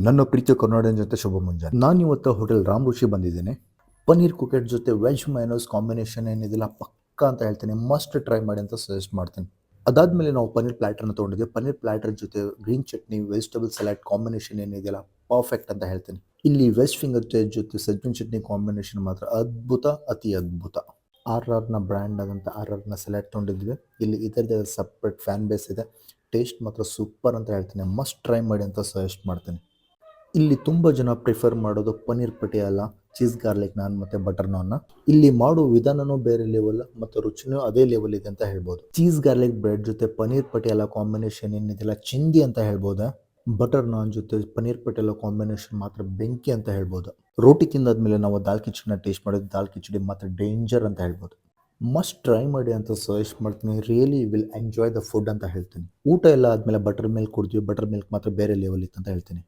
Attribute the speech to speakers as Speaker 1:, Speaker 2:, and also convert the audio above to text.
Speaker 1: ನನ್ನ ಪ್ರೀತಿಯ ಕನ್ನಡಿಗರ ಜೊತೆ ಶುಭ ಮುಂಜಾನೆ. ನಾನು ಇವತ್ತು ಹೋಟೆಲ್ ರಾಮ್ ಋಷಿ ಬಂದಿದ್ದೇನೆ. ಪನ್ನೀರ್ ಕುಕೆಟ್ ಜೊತೆ ವೆಜ್ ಮೈನಸ್ ಕಾಂಬಿನೇಷನ್ ಏನಿದಿಲ್ಲ ಪಕ್ಕಾ ಅಂತ ಹೇಳ್ತೀನಿ. ಮಸ್ಟ್ ಟ್ರೈ ಮಾಡಿ ಅಂತ ಸಜೆಸ್ಟ್ ಮಾಡ್ತೀನಿ. ಅದಾದ್ಮೇಲೆ ನಾವು ಪನ್ನೀರ್ ಪ್ಲಾಟರ್ನ ತೊಗೊಂಡಿದ್ವಿ. ಪನ್ನೀರ್ ಪ್ಲಾಟರ್ ಜೊತೆ green chutney, vegetable salad combination ಏನಿದೆಯಲ್ಲ ಪರ್ಫೆಕ್ಟ್ ಅಂತ ಹೇಳ್ತೀನಿ. ಇಲ್ಲಿ ವೆಜ್ ಫಿಂಗರ್ ಜೊತೆ ಸಜ್ಜಿನ ಚಟ್ನಿ ಕಾಂಬಿನೇಷನ್ ಮಾತ್ರ ಅದ್ಭುತ, ಅತಿ ಅದ್ಭುತ. RRನ ಬ್ರ್ಯಾಂಡ್ ಆದಂಥ RRನ ಸಲಾಡ್ ತೊಗೊಂಡಿದ್ವಿ. ಇಲ್ಲಿ ಇದರದೇ ಸಪ್ರೇಟ್ ಫ್ಯಾನ್ ಬೇಸ್ ಇದೆ. ಟೇಸ್ಟ್ ಮಾತ್ರ ಸೂಪರ್ ಅಂತ ಹೇಳ್ತೀನಿ. ಮಸ್ಟ್ ಟ್ರೈ ಮಾಡಿ ಅಂತ ಸಜೆಸ್ಟ್ ಮಾಡ್ತೀನಿ. ಇಲ್ಲಿ ತುಂಬ ಜನ ಪ್ರಿಫರ್ ಮಾಡೋದು ಪನ್ನೀರ್ ಪಟಿಯಾಲ, ಚೀಸ್ ಗಾರ್ಲಿಕ್ ನಾನ್ ಮತ್ತು ಬಟರ್ ನಾನ್ನ. ಇಲ್ಲಿ ಮಾಡೋ ವಿಧಾನನೂ ಬೇರೆ ಲೆವೆಲ್ ಮತ್ತು ರುಚಿನೂ ಅದೇ ಲೆವೆಲ್ ಇದೆ ಅಂತ ಹೇಳ್ಬೋದು. ಚೀಸ್ ಗಾರ್ಲಿಕ್ ಬ್ರೆಡ್ ಜೊತೆ ಪನ್ನೀರ್ ಪಟಿಯಾಲ ಕಾಂಬಿನೇಷನ್ ಏನಿದೆಯಲ್ಲ ಚಿಂದಿ ಅಂತ ಹೇಳ್ಬೋದು. ಬಟರ್ ನಾನ್ ಜೊತೆ ಪನ್ನೀರ್ ಪಟಿಯಾಲ ಕಾಂಬಿನೇಷನ್ ಮಾತ್ರ ಬೆಂಕಿ ಅಂತ ಹೇಳ್ಬೋದು. ರೋಟಿ ತಿಂದಾದ್ಮೇಲೆ ನಾವು ದಾಲ್ ಕಿಚಡಿನ ಟೇಸ್ಟ್ ಮಾಡಿದ್ದು ದಾಲ್ ಕಿಚಡಿ ಮಾತ್ರ ಡೇಂಜರ್ ಅಂತ ಹೇಳ್ಬೋದು. ಮಸ್ಟ್ ಟ್ರೈ ಮಾಡಿ ಅಂತ ಸಜೆಸ್ಟ್ ಮಾಡ್ತೀನಿ. Really will enjoy the food ಅಂತ ಹೇಳ್ತೀನಿ. ಊಟ ಎಲ್ಲ ಆದಮೇಲೆ ಬಟರ್ ಮಿಲ್ಕ್ ಕುಡಿದ್ವಿ. ಬಟರ್ ಮಿಲ್ಕ್ ಮಾತ್ರ ಬೇರೆ ಲೆವೆಲ್ ಇತ್ತು ಅಂತ ಹೇಳ್ತೀನಿ.